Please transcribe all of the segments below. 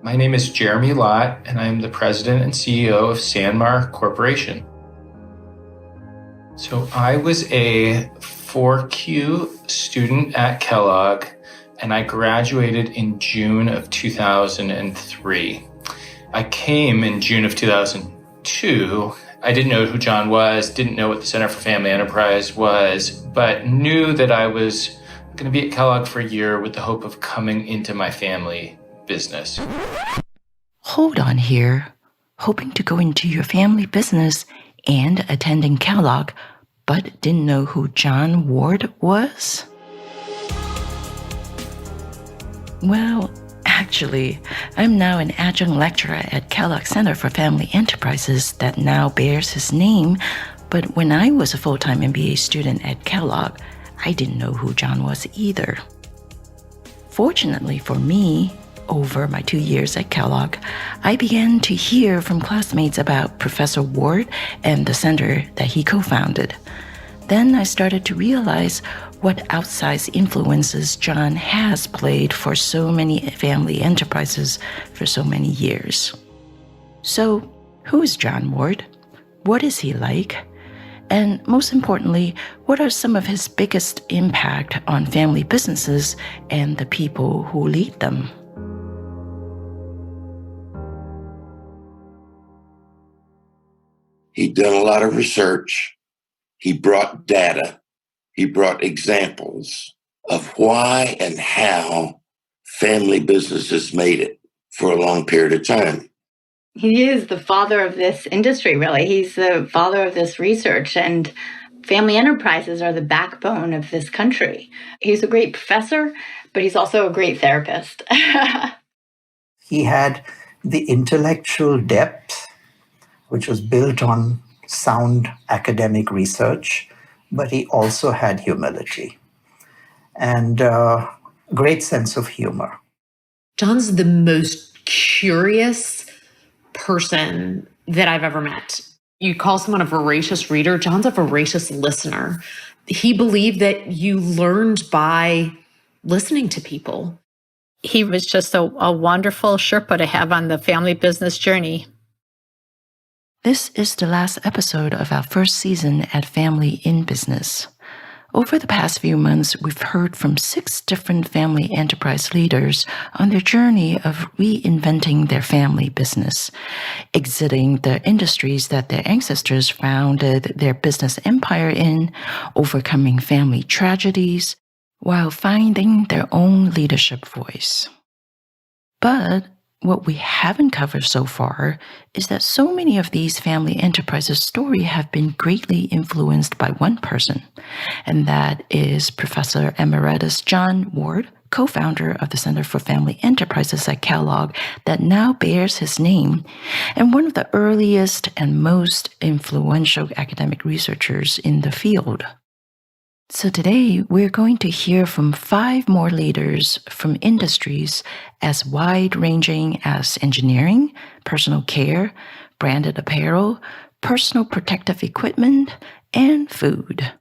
My name is Jeremy Lott, and I am the president and CEO of Sanmar Corporation. So I was a 4Q student at Kellogg, and I graduated in June of 2003. I came in June of 2002. I didn't know who John was, didn't know what the Center for Family Enterprise was, but knew that I was going to be at Kellogg for a year with the hope of coming into my family business. Hold on here. Hoping to go into your family business and attending Kellogg, but didn't know who John Ward was? Well, actually, I'm now an adjunct lecturer at Kellogg Center for Family Enterprises that now bears his name, but when I was a full-time MBA student at Kellogg, I didn't know who John was either. Fortunately for me, over my 2 years at Kellogg, I began to hear from classmates about Professor Ward and the center that he co-founded. Then I started to realize what outsized influences John has played for so many family enterprises for so many years. So, who is John Ward? What is he like? And most importantly, what are some of his biggest impact on family businesses and the people who lead them? He'd done a lot of research. He brought data. He brought examples of why and how family businesses made it for a long period of time. He is the father of this industry, really. He's the father of this research, and family enterprises are the backbone of this country. He's a great professor, but he's also a great therapist. He had the intellectual depth, which was built on sound academic research, but he also had humility and a great sense of humor. John's the most curious person that I've ever met. You call someone a voracious reader. John's a voracious listener. He believed that you learned by listening to people. He was just a wonderful Sherpa to have on the family business journey. This is the last episode of our first season at Family in Business. Over the past few months, we've heard from 6 different family enterprise leaders on their journey of reinventing their family business, exiting the industries that their ancestors founded their business empire in, overcoming family tragedies, while finding their own leadership voice. But what we haven't covered so far is that so many of these family enterprises' stories have been greatly influenced by one person, and that is Professor Emeritus John Ward, co-founder of the Center for Family Enterprises at Kellogg that now bears his name, and one of the earliest and most influential academic researchers in the field. So today, we're going to hear from 5 more leaders from industries as wide-ranging as engineering, personal care, branded apparel, personal protective equipment, and food.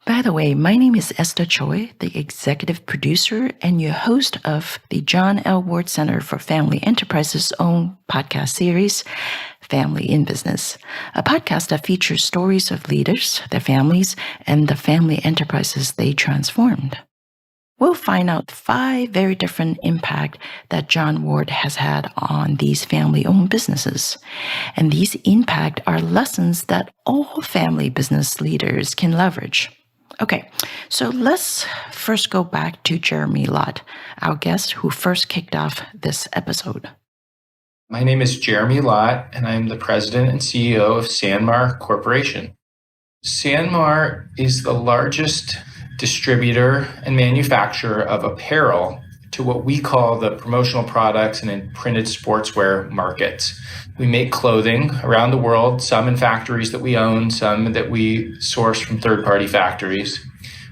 By the way, my name is Esther Choi, the executive producer and your host of the John L. Ward Center for Family Enterprises' own podcast series, Family in Business, a podcast that features stories of leaders, their families, and the family enterprises they transformed. We'll find out 5 very different impacts that John Ward has had on these family-owned businesses. And these impacts are lessons that all family business leaders can leverage. Okay, so let's first go back to Jeremy Lott, our guest who first kicked off this episode. My name is Jeremy Lott, and I am the president and CEO of Sanmar Corporation. Sanmar is the largest distributor and manufacturer of apparel to what we call the promotional products and printed sportswear markets. We make clothing around the world, some in factories that we own, some that we source from third-party factories.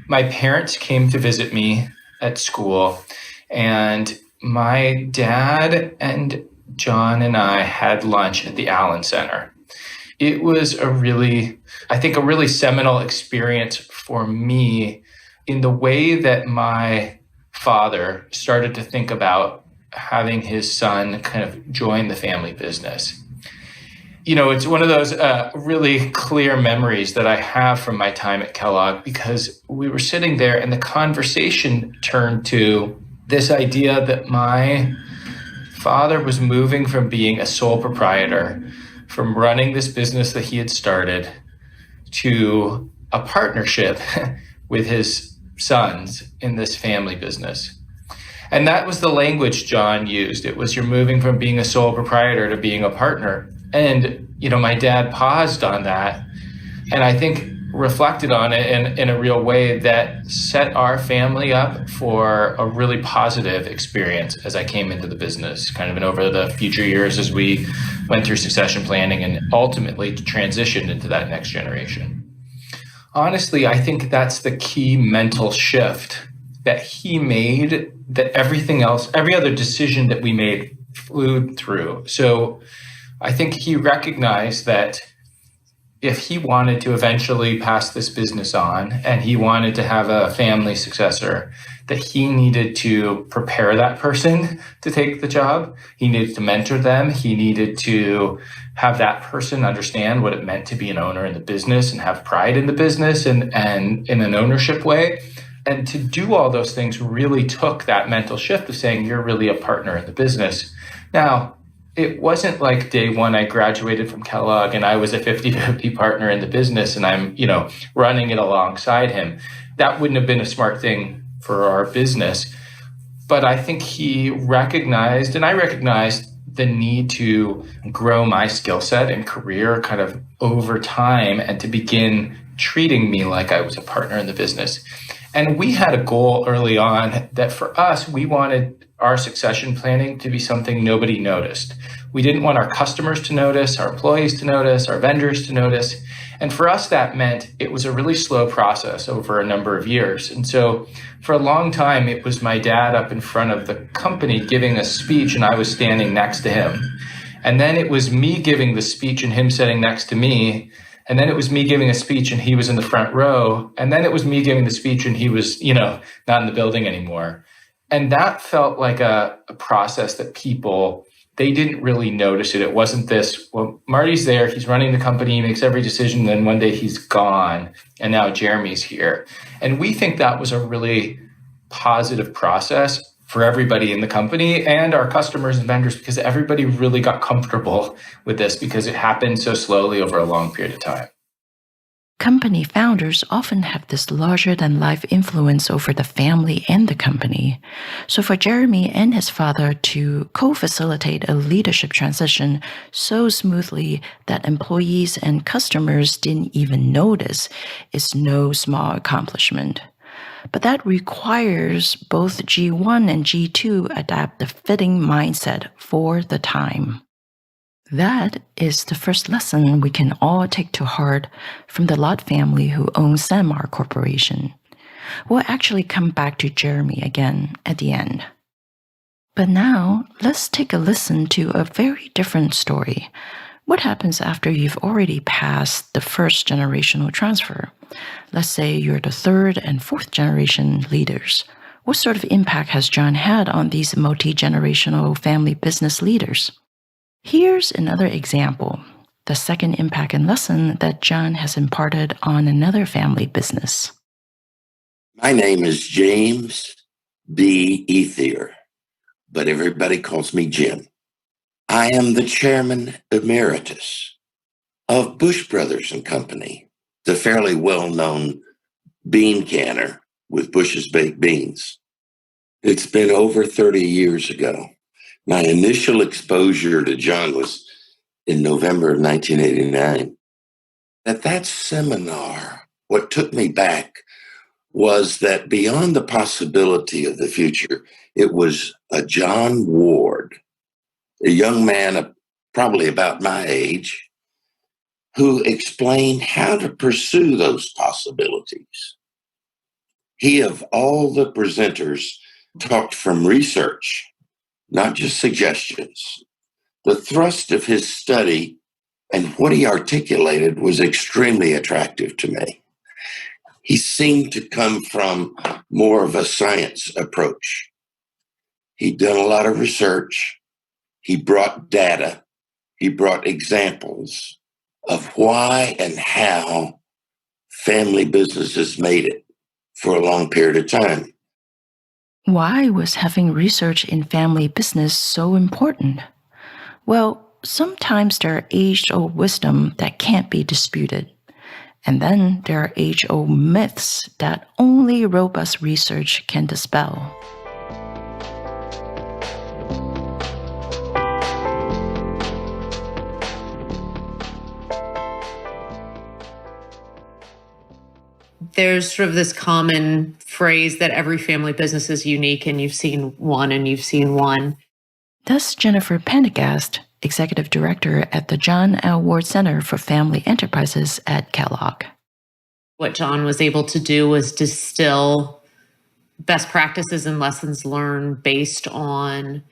My parents came to visit me at school, and my dad and John and I had lunch at the Allen Center. It was a really seminal experience for me in the way that my father started to think about having his son kind of join the family business. It's one of those really clear memories that I have from my time at Kellogg, because we were sitting there and the conversation turned to this idea that my father was moving from being a sole proprietor, from running this business that he had started, to a partnership with his sons in this family business. And that was the language John used. It was, you're moving from being a sole proprietor to being a partner. And, my dad paused on that, and I think reflected on it in a real way that set our family up for a really positive experience as I came into the business, kind of and over the future years as we went through succession planning and ultimately transitioned into that next generation. Honestly, I think that's the key mental shift that he made, that everything else, every other decision that we made flew through. So I think he recognized that if he wanted to eventually pass this business on and he wanted to have a family successor, that he needed to prepare that person to take the job. He needed to mentor them. He needed to have that person understand what it meant to be an owner in the business and have pride in the business and in an ownership way. And to do all those things really took that mental shift of saying, you're really a partner in the business. Now, it wasn't like day one I graduated from Kellogg and I was a 50-50 partner in the business and I'm, running it alongside him. That wouldn't have been a smart thing for our business. But I think he recognized, and I recognized, the need to grow my skill set and career kind of over time and to begin treating me like I was a partner in the business. And we had a goal early on that for us, we wanted our succession planning to be something nobody noticed. We didn't want our customers to notice, our employees to notice, our vendors to notice. And for us, that meant it was a really slow process over a number of years. And so for a long time, it was my dad up in front of the company giving a speech and I was standing next to him. And then it was me giving the speech and him sitting next to me. And then it was me giving a speech and he was in the front row. And then it was me giving the speech and he was, not in the building anymore. And that felt like a process that people, they didn't really notice it. It wasn't this, well, Marty's there, he's running the company, he makes every decision, then one day he's gone, and now Jeremy's here. And we think that was a really positive process for everybody in the company and our customers and vendors, because everybody really got comfortable with this because it happened so slowly over a long period of time. Company founders often have this larger-than-life influence over the family and the company. So for Jeremy and his father to co-facilitate a leadership transition so smoothly that employees and customers didn't even notice is no small accomplishment. But that requires both G1 and G2 adapt the fitting mindset for the time. That is the first lesson we can all take to heart from the Lott family who owns Sanmar Corporation. We'll actually come back to Jeremy again at the end. But now, let's take a listen to a very different story. What happens after you've already passed the first generational transfer? Let's say you're the third and fourth generation leaders. What sort of impact has John had on these multi-generational family business leaders? Here's another example, the second impact and lesson that John has imparted on another family business. My name is James B. Ethier, but everybody calls me Jim. I am the chairman emeritus of Bush Brothers and Company, the fairly well-known bean canner with Bush's Baked Beans. It's been over 30 years ago. My initial exposure to John was in November of 1989. At that seminar, what took me back was that beyond the possibility of the future, it was a John Ward, a young man probably about my age, who explained how to pursue those possibilities. He, of all the presenters, talked from research, not just suggestions. The thrust of his study and what he articulated was extremely attractive to me. He seemed to come from more of a science approach. He'd done a lot of research. He brought data. He brought examples of why and how family businesses made it for a long period of time. Why was having research in family business so important? Well, sometimes there are age-old wisdom that can't be disputed. And then there are age-old myths that only robust research can dispel. There's sort of this common phrase that every family business is unique and you've seen one and you've seen one. That's Jennifer Pendergast, Executive Director at the John L. Ward Center for Family Enterprises at Kellogg. What John was able to do was distill best practices and lessons learned based on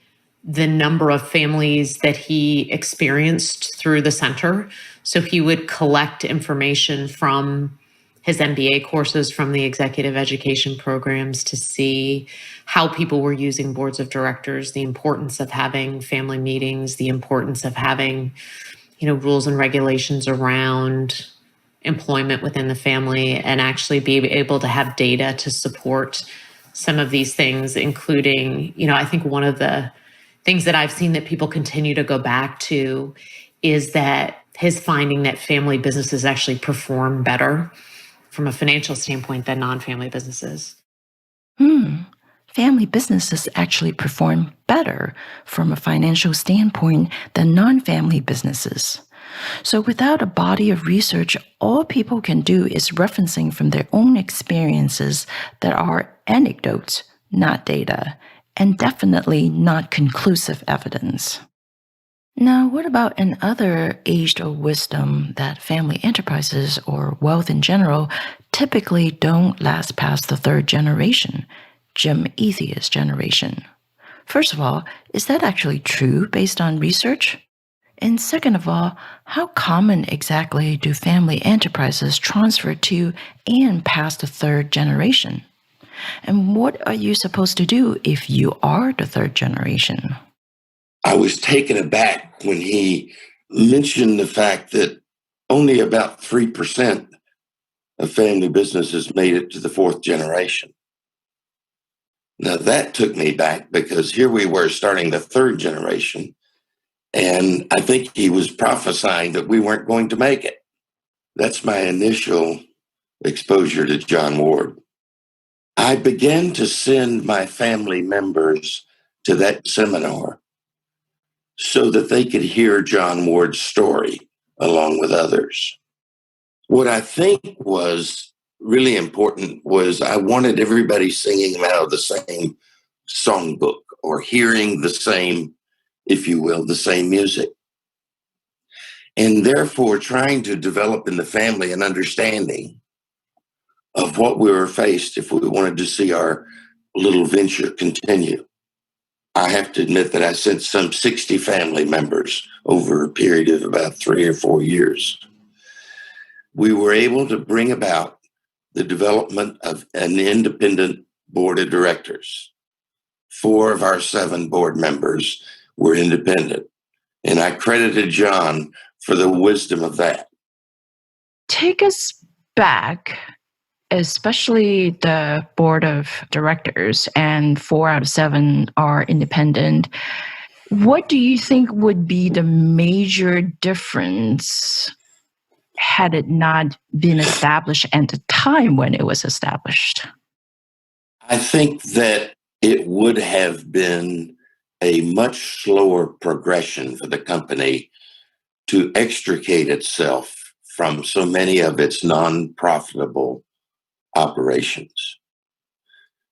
the number of families that he experienced through the center. So he would collect information from his MBA courses, from the executive education programs, to see how people were using boards of directors, the importance of having family meetings, the importance of having, rules and regulations around employment within the family, and actually be able to have data to support some of these things, including, I think one of the things that I've seen that people continue to go back to is that his finding that family businesses actually perform better from a financial standpoint than non-family businesses. Family businesses actually perform better from a financial standpoint than non-family businesses. So without a body of research, all people can do is referencing from their own experiences that are anecdotes, not data, and definitely not conclusive evidence. Now, what about another age-old wisdom that family enterprises or wealth in general typically don't last past the third generation, Jim Ethia's generation? First of all, is that actually true based on research? And second of all, how common exactly do family enterprises transfer to and past the third generation? And what are you supposed to do if you are the third generation? I was taken aback when he mentioned the fact that only about 3% of family businesses made it to the fourth generation. Now that took me back, because here we were starting the third generation, and I think he was prophesying that we weren't going to make it. That's my initial exposure to John Ward. I began to send my family members to that seminar so that they could hear John Ward's story along with others. What I think was really important was I wanted everybody singing out of the same songbook, or hearing the same, if you will, the same music. And therefore trying to develop in the family an understanding of what we were faced if we wanted to see our little venture continue. I have to admit that I sent some 60 family members over a period of about 3 or 4 years. We were able to bring about the development of an independent board of directors. 4 of our 7 board members were independent, and I credited John for the wisdom of that. Take us back, especially the board of directors, and 4 out of 7 are independent. What do you think would be the major difference had it not been established at the time when it was established? I think that it would have been a much slower progression for the company to extricate itself from so many of its non-profitable operations.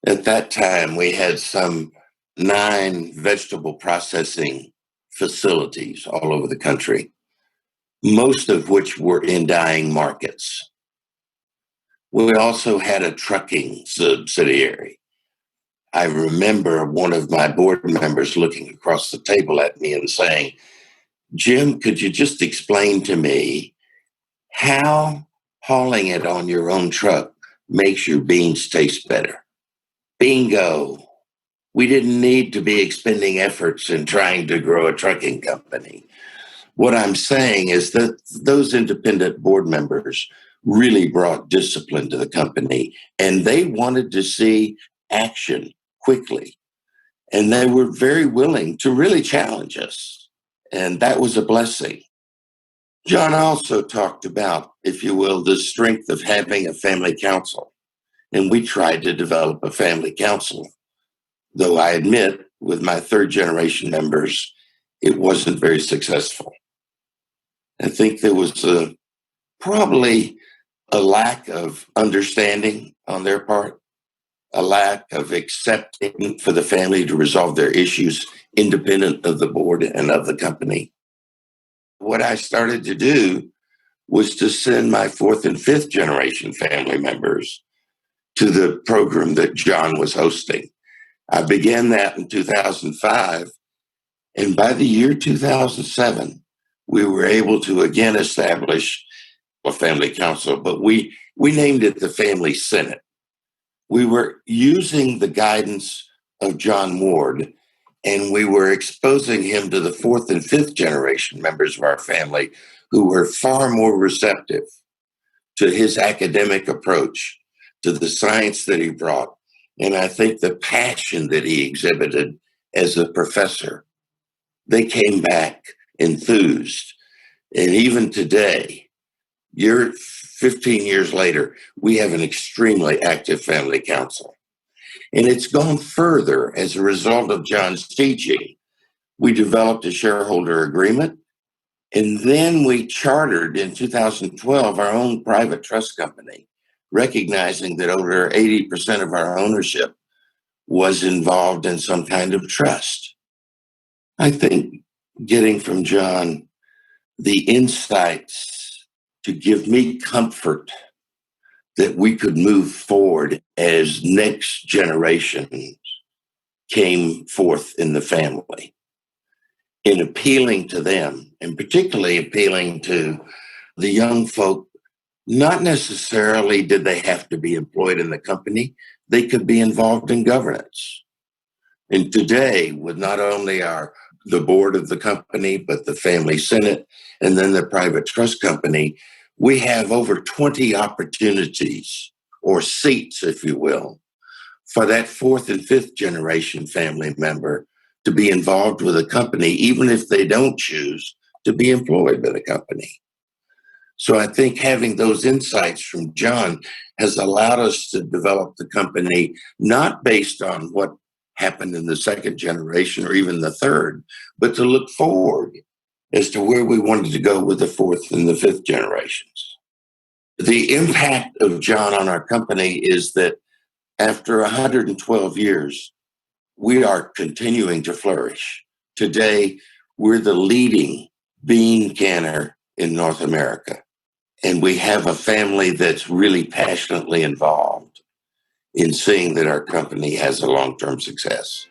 At that time, we had some 9 vegetable processing facilities all over the country, most of which were in dying markets. We also had a trucking subsidiary. I remember one of my board members looking across the table at me and saying, "Jim, could you just explain to me how hauling it on your own truck makes your beans taste better?" Bingo. We didn't need to be expending efforts in trying to grow a trucking company. What I'm saying is that those independent board members really brought discipline to the company, and they wanted to see action quickly. And they were very willing to really challenge us. And that was a blessing. John also talked about, if you will, the strength of having a family council. And we tried to develop a family council, though I admit with my third generation members, it wasn't very successful. I think there was probably a lack of understanding on their part, a lack of accepting for the family to resolve their issues independent of the board and of the company. What I started to do was to send my fourth and fifth generation family members to the program that John was hosting. I began that in 2005, and by the year 2007, we were able to again establish a family council, but we named it the Family Senate. We were using the guidance of John Ward, and we were exposing him to the fourth and fifth generation members of our family who were far more receptive to his academic approach, to the science that he brought, and I think the passion that he exhibited as a professor. They came back enthused. And even today, 15 years later, we have an extremely active family council. And it's gone further as a result of John's teaching. We developed a shareholder agreement, and then we chartered in 2012 our own private trust company, recognizing that over 80% of our ownership was involved in some kind of trust. I think getting from John the insights to give me comfort that we could move forward as next generations came forth in the family, in appealing to them, and particularly appealing to the young folk. Not necessarily did they have to be employed in the company, they could be involved in governance. And today, with not only the board of the company, but the family senate, and then the private trust company, we have over 20 opportunities, or seats, if you will, for that fourth and fifth generation family member to be involved with a company, even if they don't choose to be employed by the company. So I think having those insights from John has allowed us to develop the company, not based on what happened in the second generation or even the third, but to look forward as to where we wanted to go with the fourth and the fifth generations. The impact of John on our company is that after 112 years, we are continuing to flourish. Today, we're the leading bean canner in North America, and we have a family that's really passionately involved in seeing that our company has a long-term success.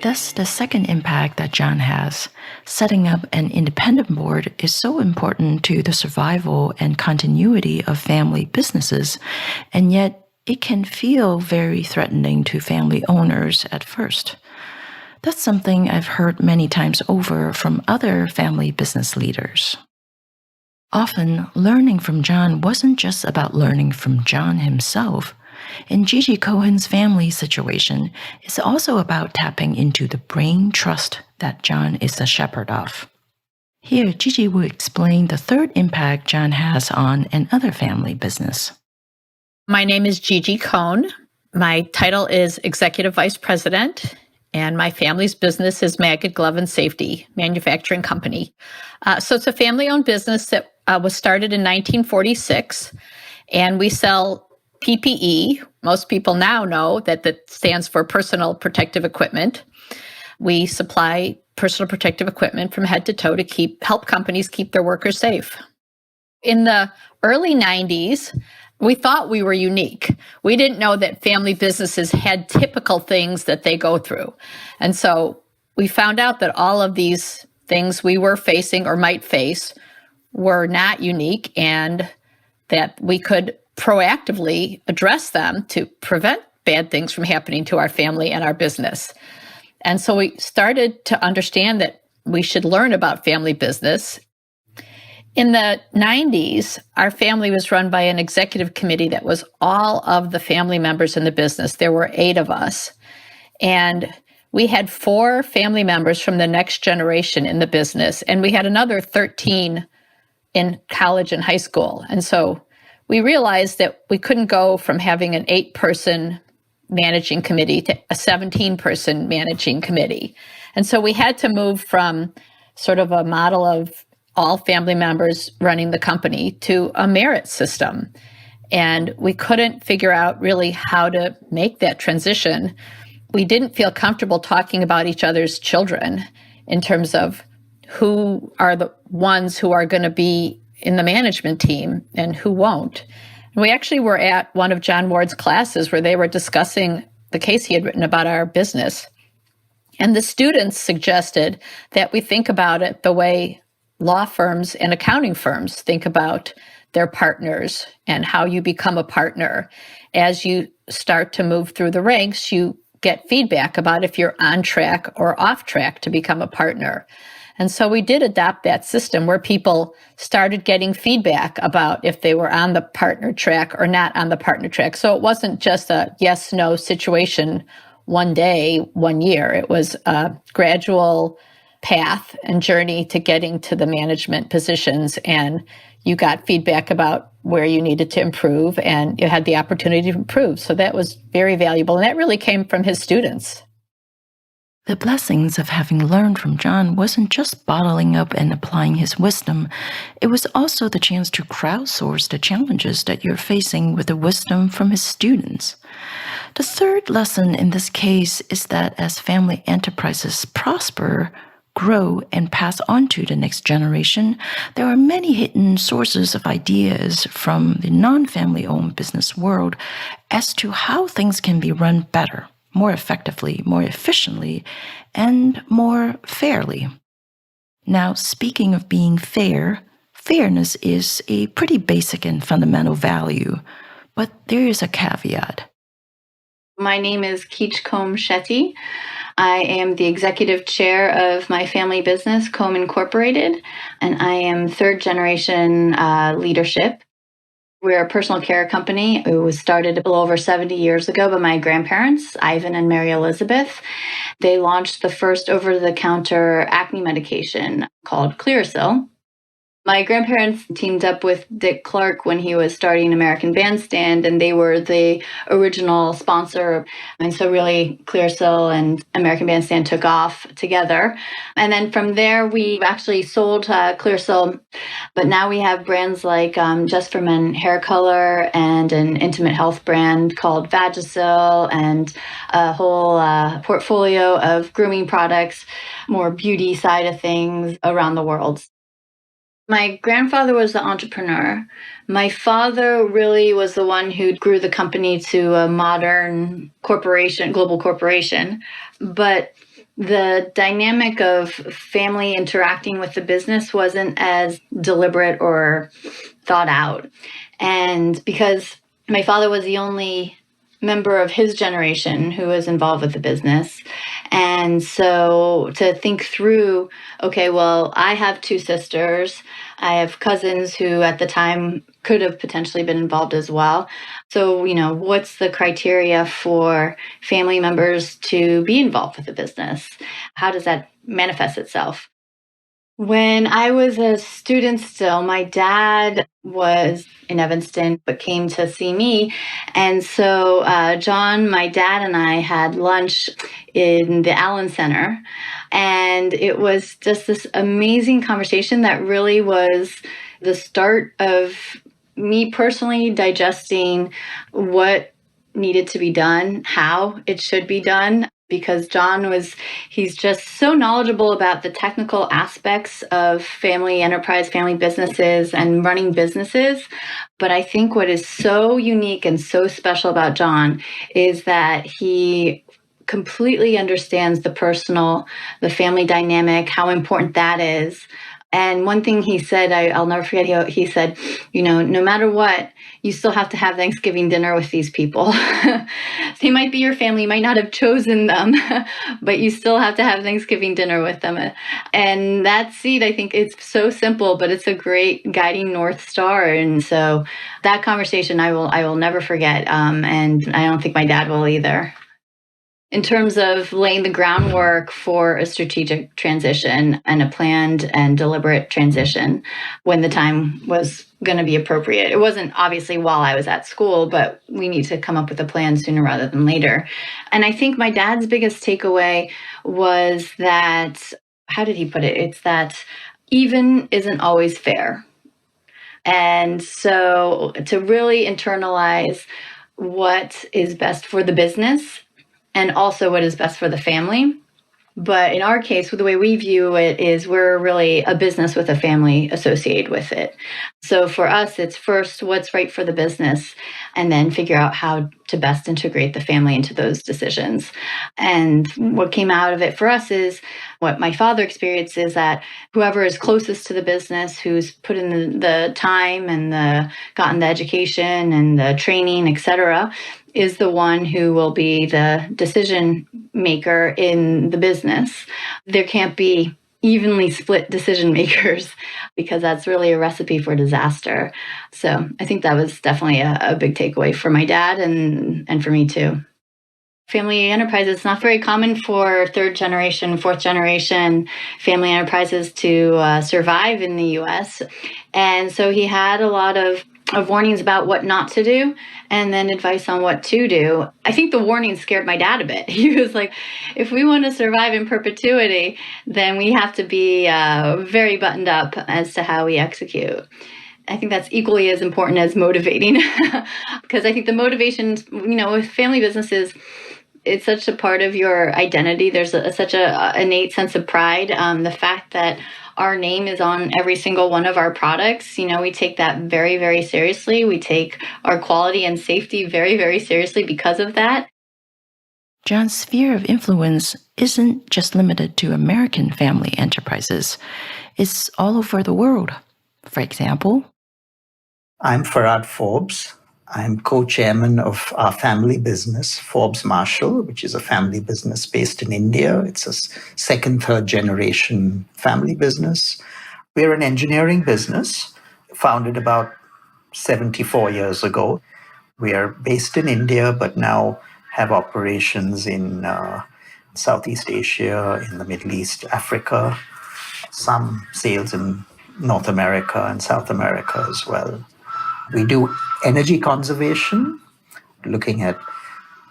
Thus, the second impact that John has, setting up an independent board, is so important to the survival and continuity of family businesses, and yet it can feel very threatening to family owners at first. That's something I've heard many times over from other family business leaders. Often, learning from John wasn't just about learning from John himself. In Gigi Cohen's family situation, it's also about tapping into the brain trust that John is the shepherd of. Here, Gigi will explain the third impact John has on another family business. My name is Gigi Cohn. My title is Executive Vice President, and my family's business is Maggot Glove and Safety Manufacturing Company. So it's a family-owned business that was started in 1946, and we sell PPE. Most people now know that stands for personal protective equipment. We supply personal protective equipment from head to toe to help companies keep their workers safe. In the early 90s, we thought we were unique. We didn't know that family businesses had typical things that they go through. And so we found out that all of these things we were facing or might face were not unique and that we could proactively address them to prevent bad things from happening to our family and our business. And so we started to understand that we should learn about family business. In the 90s, our family was run by an executive committee that was all of the family members in the business. There were 8 of us. And we had 4 family members from the next generation in the business, and we had another 13 in college and high school. And so we realized that we couldn't go from having an 8-person managing committee to a 17-person managing committee. And so we had to move from sort of a model of all family members running the company to a merit system. And we couldn't figure out really how to make that transition. We didn't feel comfortable talking about each other's children in terms of who are the ones who are going to be in the management team and who won't. And we actually were at one of John Ward's classes where they were discussing the case he had written about our business. And the students suggested that we think about it the way law firms and accounting firms think about their partners and how you become a partner. As you start to move through the ranks, you get feedback about if you're on track or off track to become a partner. And so we did adopt that system where people started getting feedback about if they were on the partner track or not on the partner track. So it wasn't just a yes-no situation one day, 1 year. It was a gradual path and journey to getting to the management positions. And you got feedback about where you needed to improve, and you had the opportunity to improve. So that was very valuable. And that really came from his students. The blessings of having learned from John wasn't just bottling up and applying his wisdom. It was also the chance to crowdsource the challenges that you're facing with the wisdom from his students. The third lesson in this case is that as family enterprises prosper, grow, and pass on to the next generation, there are many hidden sources of ideas from the non-family-owned business world as to how things can be run better, more effectively, more efficiently, and more fairly. Now, speaking of being fair, fairness is a pretty basic and fundamental value, but there is a caveat. My name is Keach Combe Shetty. I am the executive chair of my family business, Combe Incorporated, and I am third generation leadership. We're a personal care company. It was started a little over 70 years ago by my grandparents, Ivan and Mary Elizabeth. They launched the first over-the-counter acne medication called Clearasil. My grandparents teamed up with Dick Clark when he was starting American Bandstand, and they were the original sponsor. And so really Clearasil and American Bandstand took off together. And then from there, we actually sold Clearasil, but now we have brands like Just for Men hair color and an intimate health brand called Vagisil and a whole portfolio of grooming products, more beauty side of things around the world. My grandfather was the entrepreneur. My father really was the one who grew the company to a modern corporation, global corporation. But the dynamic of family interacting with the business wasn't as deliberate or thought out. And because my father was the only member of his generation who was involved with the business. And so to think through, okay, well, I have 2 sisters. I have cousins who at the time could have potentially been involved as well. So, what's the criteria for family members to be involved with the business? How does that manifest itself? When I was a student still, my dad was in Evanston, but came to see me. And so John, my dad, and I had lunch in the Allen Center. And it was just this amazing conversation that really was the start of me personally digesting what needed to be done, how it should be done. Because John he's just so knowledgeable about the technical aspects of family enterprise, family businesses, and running businesses. But I think what is so unique and so special about John is that he completely understands the personal, the family dynamic, how important that is. And one thing he said, I'll never forget, he said, no matter what, you still have to have Thanksgiving dinner with these people. They might be your family, you might not have chosen them, but you still have to have Thanksgiving dinner with them. And that seed, I think it's so simple, but it's a great guiding North Star. And so that conversation I will never forget. And I don't think my dad will either. In terms of laying the groundwork for a strategic transition and a planned and deliberate transition when the time was going to be appropriate. It wasn't obviously while I was at school, but we need to come up with a plan sooner rather than later. And I think my dad's biggest takeaway was that, how did he put it? It's that even isn't always fair. And so to really internalize what is best for the business and also what is best for the family. But in our case, the way we view it is we're really a business with a family associated with it. So for us, it's first what's right for the business, and then figure out how to best integrate the family into those decisions. And what came out of it for us is what my father experienced is that whoever is closest to the business, who's put in the time and gotten the education and the training, et cetera, is the one who will be the decision maker in the business. There can't be evenly split decision makers because that's really a recipe for disaster. So I think that was definitely a big takeaway for my dad and for me too. Family enterprises, it's not very common for third generation, fourth generation family enterprises to survive in the US. And so he had a lot of warnings about what not to do and then advice on what to do. I think the warning scared my dad a bit. He was like, if we want to survive in perpetuity, then we have to be very buttoned up as to how we execute. I think that's equally as important as motivating because I think the motivation, with family businesses, it's such a part of your identity. There's such a innate sense of pride. The fact that our name is on every single one of our products, we take that very, very seriously. We take our quality and safety very, very seriously because of that. John's sphere of influence isn't just limited to American family enterprises. It's all over the world. For example, I'm Farhad Forbes. I'm co-chairman of our family business, Forbes Marshall, which is a family business based in India. It's a second, third generation family business. We're an engineering business founded about 74 years ago. We are based in India, but now have operations in Southeast Asia, in the Middle East, Africa, some sales in North America and South America as well. We do energy conservation, looking at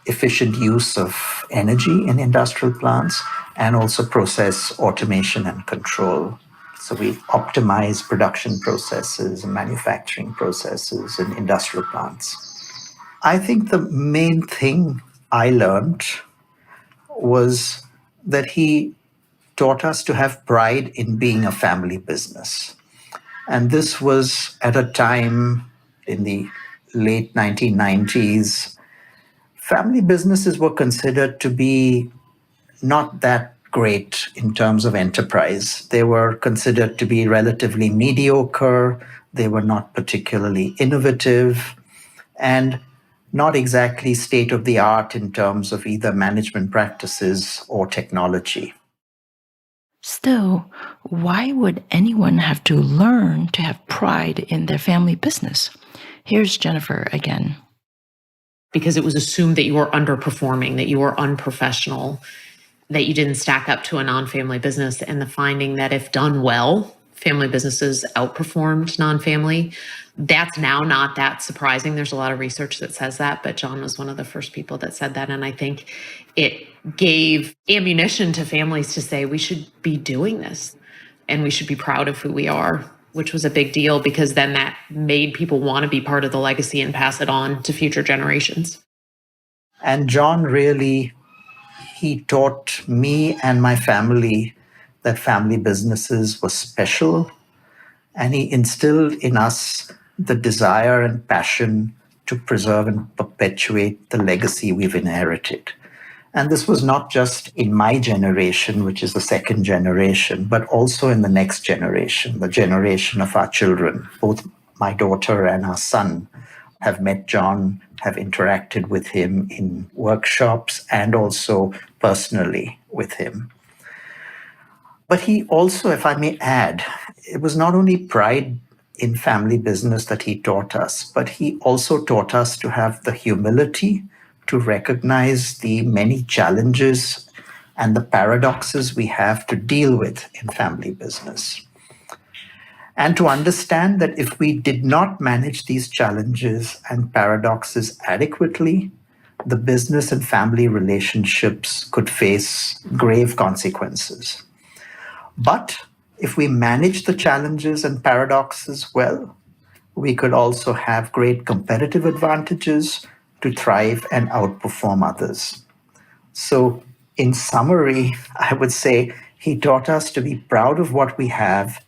efficient use of energy in industrial plants, and also process automation and control. So we optimize production processes and manufacturing processes in industrial plants. I think the main thing I learned was that he taught us to have pride in being a family business. And this was at a time in the late 1990s. Family businesses were considered to be not that great in terms of enterprise. They were considered to be relatively mediocre. They were not particularly innovative and not exactly state of the art in terms of either management practices or technology. Still, why would anyone have to learn to have pride in their family business? Here's Jennifer again. Because it was assumed that you were underperforming, that you were unprofessional, that you didn't stack up to a non-family business, and the finding that if done well, family businesses outperformed non-family. That's now not that surprising. There's a lot of research that says that, but John was one of the first people that said that. And I think it gave ammunition to families to say, we should be doing this and we should be proud of who we are, which was a big deal because then that made people want to be part of the legacy and pass it on to future generations. And John really, he taught me and my family that family businesses were special. And he instilled in us the desire and passion to preserve and perpetuate the legacy we've inherited. And this was not just in my generation, which is the second generation, but also in the next generation, the generation of our children. Both my daughter and our son have met John, have interacted with him in workshops and also personally with him. But he also, if I may add, it was not only pride in family business that he taught us, but he also taught us to have the humility to recognize the many challenges and the paradoxes we have to deal with in family business. And to understand that if we did not manage these challenges and paradoxes adequately, the business and family relationships could face grave consequences. But if we manage the challenges and paradoxes well, we could also have great competitive advantages to thrive and outperform others. So, in summary, I would say he taught us to be proud of what we have,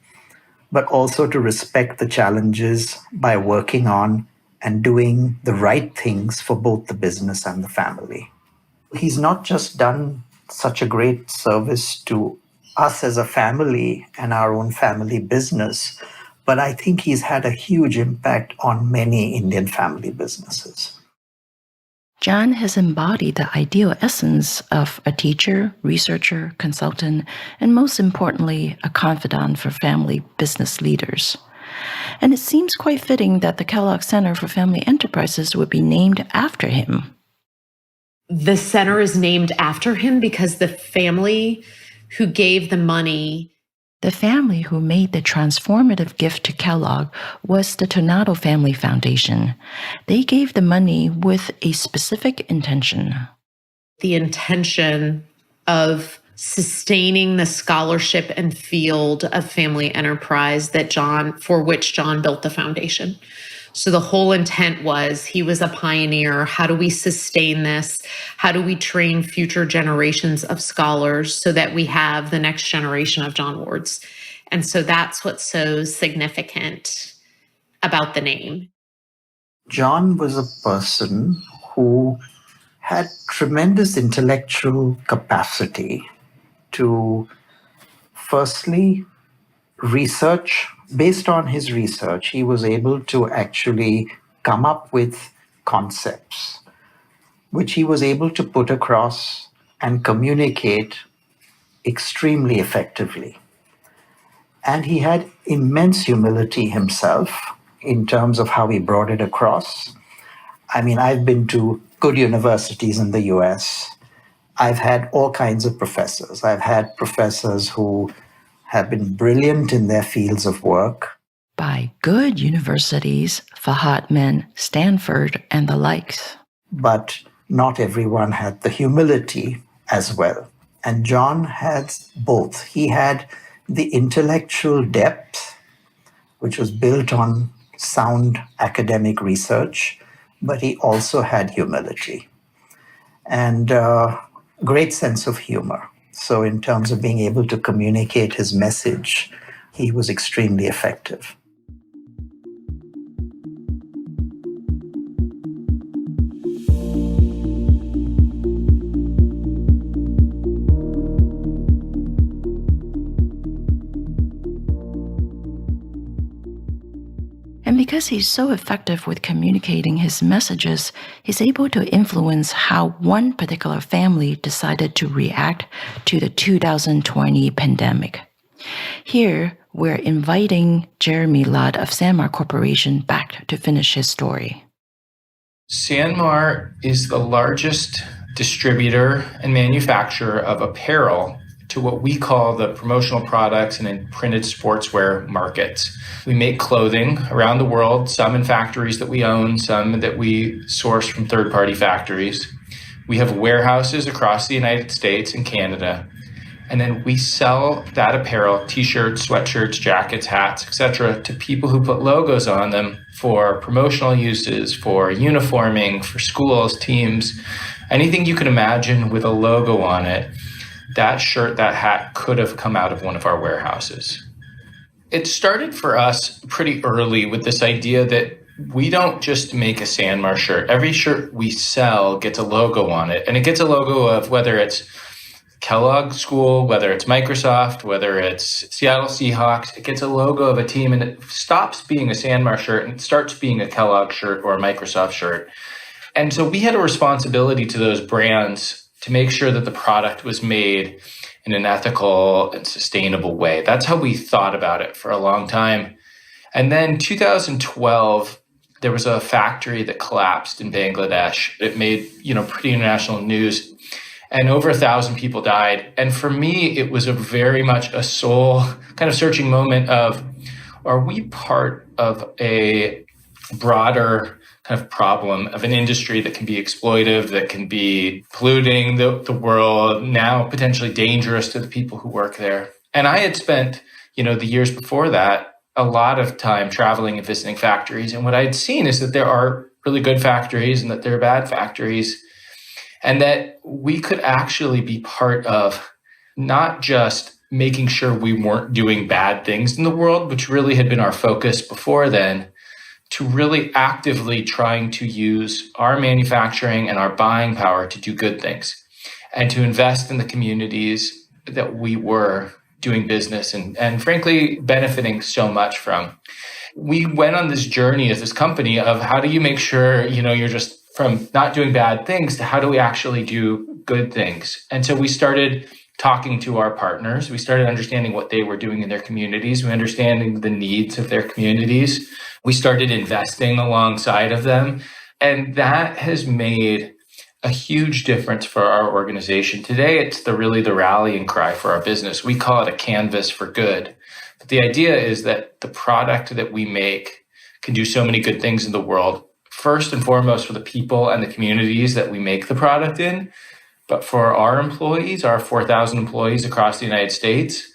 but also to respect the challenges by working on and doing the right things for both the business and the family. He's not just done such a great service to us as a family and our own family business, but I think he's had a huge impact on many Indian family businesses. John has embodied the ideal essence of a teacher, researcher, consultant, and most importantly, a confidant for family business leaders. And it seems quite fitting that the Kellogg Center for Family Enterprises would be named after him. The center is named after him because the family who gave the money, the family who made the transformative gift to Kellogg was the Tornado Family Foundation. They gave the money with a specific intention. The intention of sustaining the scholarship and field of family enterprise for which John built the foundation. So the whole intent was he was a pioneer. How do we sustain this? How do we train future generations of scholars so that we have the next generation of John Wards? And so that's what's so significant about the name. John was a person who had tremendous intellectual capacity to firstly research. Based on his research, he was able to actually come up with concepts, which he was able to put across and communicate extremely effectively. And he had immense humility himself in terms of how he brought it across. I mean, I've been to good universities in the US. I've had all kinds of professors. I've had professors who have been brilliant in their fields of work. By good universities, Fahad, Stanford, and the likes. But not everyone had the humility as well. And John had both. He had the intellectual depth, which was built on sound academic research, but he also had humility and a great sense of humor. So in terms of being able to communicate his message, he was extremely effective. And because he's so effective with communicating his messages, he's able to influence how one particular family decided to react to the 2020 pandemic. Here, we're inviting Jeremy Lott of Sanmar Corporation back to finish his story. Sanmar is the largest distributor and manufacturer of apparel to what we call the promotional products and printed sportswear markets. We make clothing around the world, some in factories that we own, some that we source from third-party factories. We have warehouses across the United States and Canada. And then we sell that apparel, t-shirts, sweatshirts, jackets, hats, etc., to people who put logos on them for promotional uses, for uniforming, for schools, teams, anything you can imagine with a logo on it. That shirt, that hat could have come out of one of our warehouses. It started for us pretty early with this idea that we don't just make a Sanmar shirt. Every shirt we sell gets a logo on it. And it gets a logo of whether it's Kellogg School, whether it's Microsoft, whether it's Seattle Seahawks. It gets a logo of a team, and it stops being a Sanmar shirt and it starts being a Kellogg shirt or a Microsoft shirt. And so we had a responsibility to those brands to make sure that the product was made in an ethical and sustainable way. That's how we thought about it for a long time. And then 2012, there was a factory that collapsed in Bangladesh. It made, pretty international news, and over 1,000 people died. And for me, it was very much a soul kind of searching moment of, are we part of a broader kind of problem of an industry that can be exploitive, that can be polluting the world, now potentially dangerous to the people who work there? And I had spent, the years before that, a lot of time traveling and visiting factories. And what I'd seen is that there are really good factories and that there are bad factories, and that we could actually be part of not just making sure we weren't doing bad things in the world, which really had been our focus before then, to really actively trying to use our manufacturing and our buying power to do good things and to invest in the communities that we were doing business and frankly, benefiting so much from. We went on this journey as this company of how do you make sure, you're just from not doing bad things to how do we actually do good things? And so we started talking to our partners. We started understanding what they were doing in their communities. We understanding the needs of their communities. We started investing alongside of them. And that has made a huge difference for our organization. Today, it's really the rallying cry for our business. We call it a canvas for good. But the idea is that the product that we make can do so many good things in the world, first and foremost for the people and the communities that we make the product in, but for our employees, our 4,000 employees across the United States,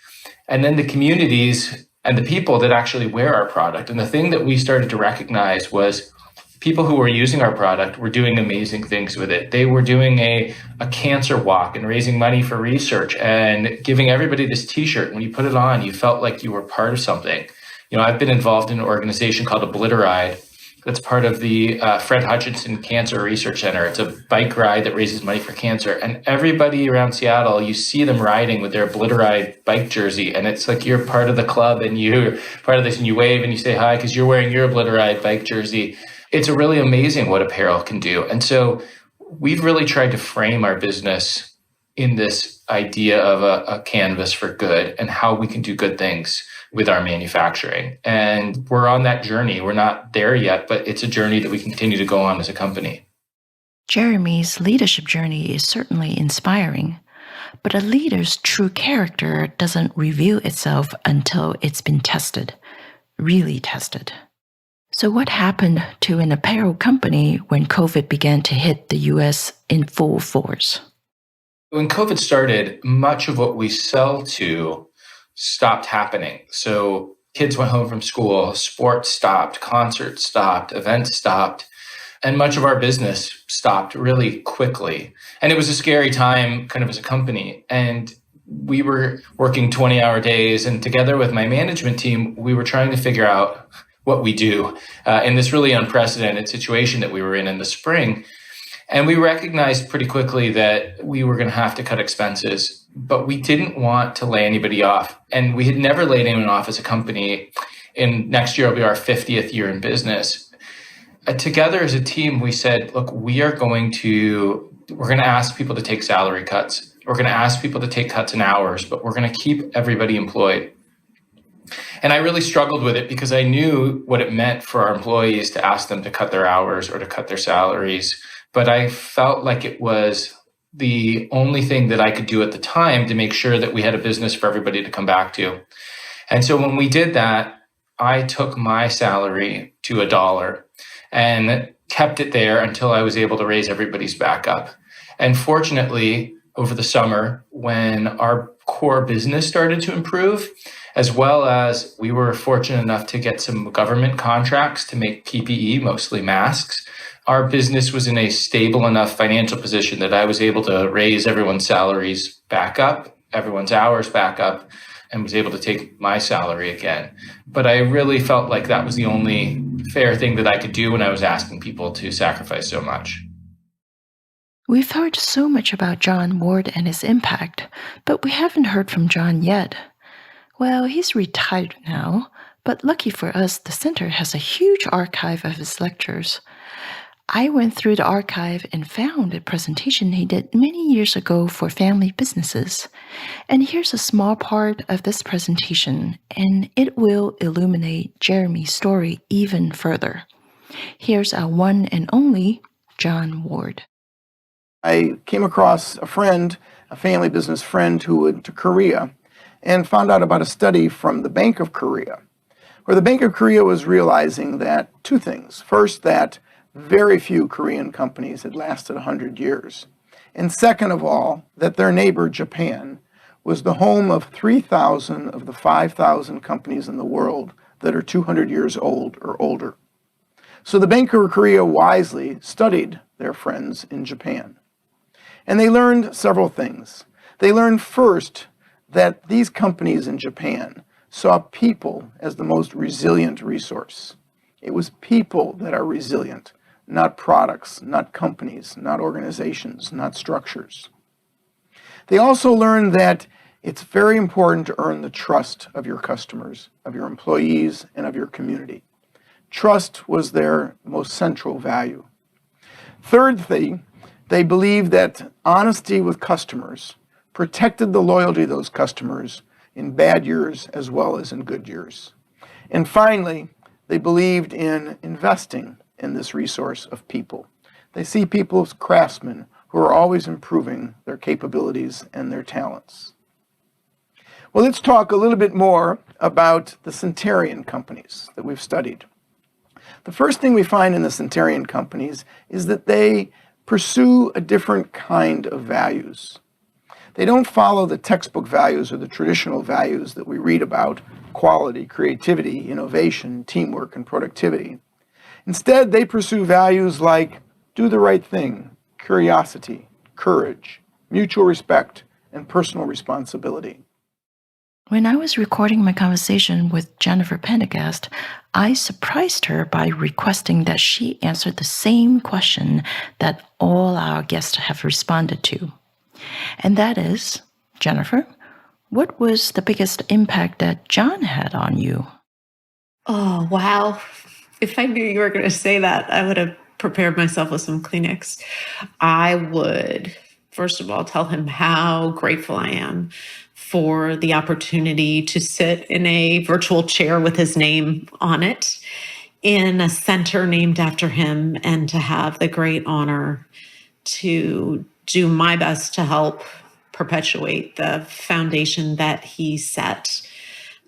and then the communities and the people that actually wear our product. And the thing that we started to recognize was people who were using our product were doing amazing things with it. They were doing a cancer walk and raising money for research and giving everybody this t-shirt. When you put it on, you felt like you were part of something. I've been involved in an organization called Obliteride that's part of the Fred Hutchinson Cancer Research Center. It's a bike ride that raises money for cancer. And everybody around Seattle, you see them riding with their Obliteride bike jersey. And it's like you're part of the club and you're part of this, and you wave and you say hi because you're wearing your Obliteride bike jersey. It's really amazing what apparel can do. And so we've really tried to frame our business in this idea of a canvas for good and how we can do good things with our manufacturing. And we're on that journey. We're not there yet, but it's a journey that we continue to go on as a company. Jeremy's leadership journey is certainly inspiring, but a leader's true character doesn't reveal itself until it's been tested, really tested. So what happened to an apparel company when COVID began to hit the US in full force? When COVID started, much of what we sell to stopped happening. So kids went home from school, sports stopped, concerts stopped, events stopped, and much of our business stopped really quickly. And it was a scary time kind of as a company. And we were working 20-hour days, and together with my management team, we were trying to figure out what we do in this really unprecedented situation that we were in the spring. And we recognized pretty quickly that we were going to have to cut expenses, but we didn't want to lay anybody off. And we had never laid anyone off as a company. And next year will be our 50th year in business. Together as a team, we said, look, we're going to ask people to take salary cuts. We're going to ask people to take cuts in hours, but we're going to keep everybody employed. And I really struggled with it because I knew what it meant for our employees to ask them to cut their hours or to cut their salaries. But I felt like it was the only thing that I could do at the time to make sure that we had a business for everybody to come back to. And so when we did that, I took my salary to $1 and kept it there until I was able to raise everybody's back up. And fortunately, over the summer, when our core business started to improve, as well as we were fortunate enough to get some government contracts to make PPE, mostly masks, our business was in a stable enough financial position that I was able to raise everyone's salaries back up, everyone's hours back up, and was able to take my salary again. But I really felt like that was the only fair thing that I could do when I was asking people to sacrifice so much. We've heard so much about John Ward and his impact, but we haven't heard from John yet. Well, he's retired now, but lucky for us, the center has a huge archive of his lectures. I went through the archive and found a presentation he did many years ago for family businesses. And here's a small part of this presentation, and it will illuminate Jeremy's story even further. Here's our one and only John Ward. I came across a friend, a family business friend who went to Korea and found out about a study from the Bank of Korea, where the Bank of Korea was realizing that two things. First, that very few Korean companies had lasted 100 years. And second of all, that their neighbor, Japan, was the home of 3,000 of the 5,000 companies in the world that are 200 years old or older. So the Bank of Korea wisely studied their friends in Japan. And they learned several things. They learned first that these companies in Japan saw people as the most resilient resource. It was people that are resilient, not products, not companies, not organizations, not structures. They also learned that it's very important to earn the trust of your customers, of your employees, and of your community. Trust was their most central value. Third thing, they believed that honesty with customers protected the loyalty of those customers in bad years as well as in good years. And finally, they believed in investing in this resource of people. They see people as craftsmen who are always improving their capabilities and their talents. Well, let's talk a little bit more about the Centurion companies that we've studied. The first thing we find in the Centurion companies is that they pursue a different kind of values. They don't follow the textbook values or the traditional values that we read about: quality, creativity, innovation, teamwork, and productivity. Instead, they pursue values like do the right thing, curiosity, courage, mutual respect, and personal responsibility. When I was recording my conversation with Jennifer Pendergast, I surprised her by requesting that she answer the same question that all our guests have responded to. And that is, Jennifer, what was the biggest impact that John had on you? Oh, wow. If I knew you were going to say that, I would have prepared myself with some Kleenex. I would, first of all, tell him how grateful I am for the opportunity to sit in a virtual chair with his name on it in a center named after him, and to have the great honor to do my best to help perpetuate the foundation that he set.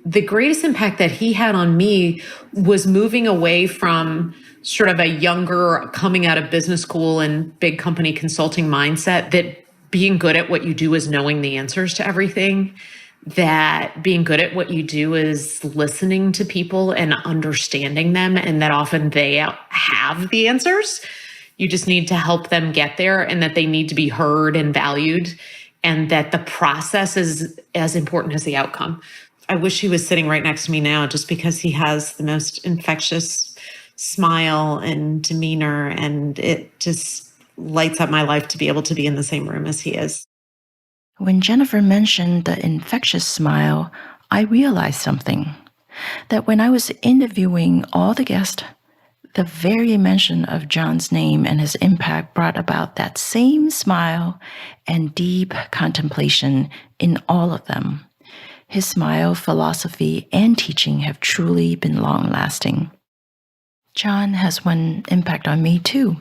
The greatest impact that he had on me was moving away from sort of a younger, coming out of business school and big company consulting mindset, that being good at what you do is knowing the answers to everything, that being good at what you do is listening to people and understanding them, and that often they have the answers. You just need to help them get there, and that they need to be heard and valued, and that the process is as important as the outcome. I wish he was sitting right next to me now, just because he has the most infectious smile and demeanor, and it just lights up my life to be able to be in the same room as he is. When Jennifer mentioned the infectious smile, I realized something. That when I was interviewing all the guests, the very mention of John's name and his impact brought about that same smile and deep contemplation in all of them. His smile, philosophy, and teaching have truly been long-lasting. John has one impact on me too,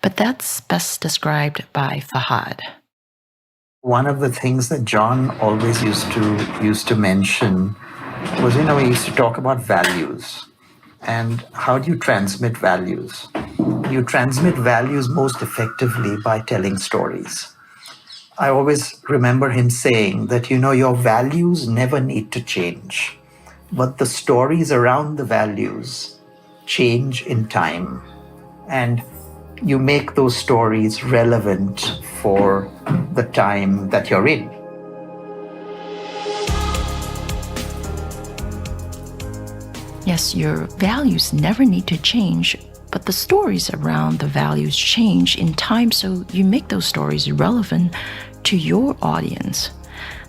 but that's best described by Fahad. One of the things that John always used to mention was, he used to talk about values. And how do you transmit values? You transmit values most effectively by telling stories. I always remember him saying that, your values never need to change, but the stories around the values change in time. And you make those stories relevant for the time that you're in. Yes, your values never need to change, but the stories around the values change in time, so you make those stories relevant to your audience.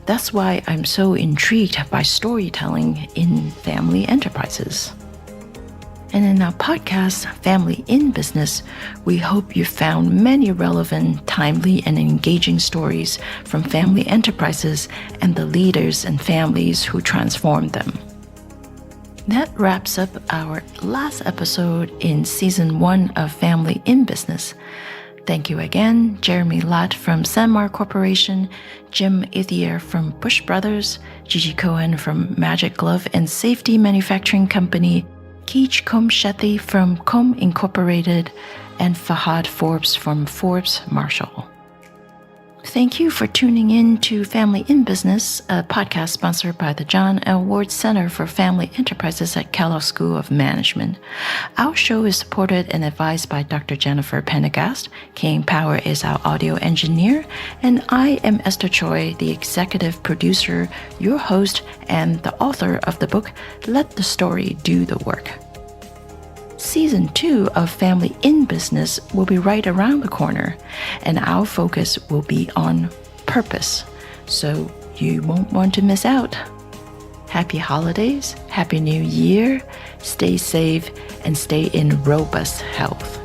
That's why I'm so intrigued by storytelling in family enterprises. And in our podcast, Family in Business, we hope you found many relevant, timely, and engaging stories from family enterprises and the leaders and families who transformed them. That wraps up our last episode in Season 1 of Family in Business. Thank you again, Jeremy Lott from Sanmar Corporation, Jim Ithier from Bush Brothers, Gigi Cohen from Magic Glove and Safety Manufacturing Company, Keech Combe-Shetty from Combe Incorporated, and Fahad Forbes from Forbes Marshall. Thank you for tuning in to Family in Business, a podcast sponsored by the John L. Ward Center for Family Enterprises at Kellogg School of Management. Our show is supported and advised by Dr. Jennifer Pendergast. Kane Power is our audio engineer, and I am Esther Choi, the executive producer, your host, and the author of the book, Let the Story Do the Work. Season 2 of Family in Business will be right around the corner, and our focus will be on purpose, so you won't want to miss out. Happy holidays, Happy New Year, stay safe, and stay in robust health.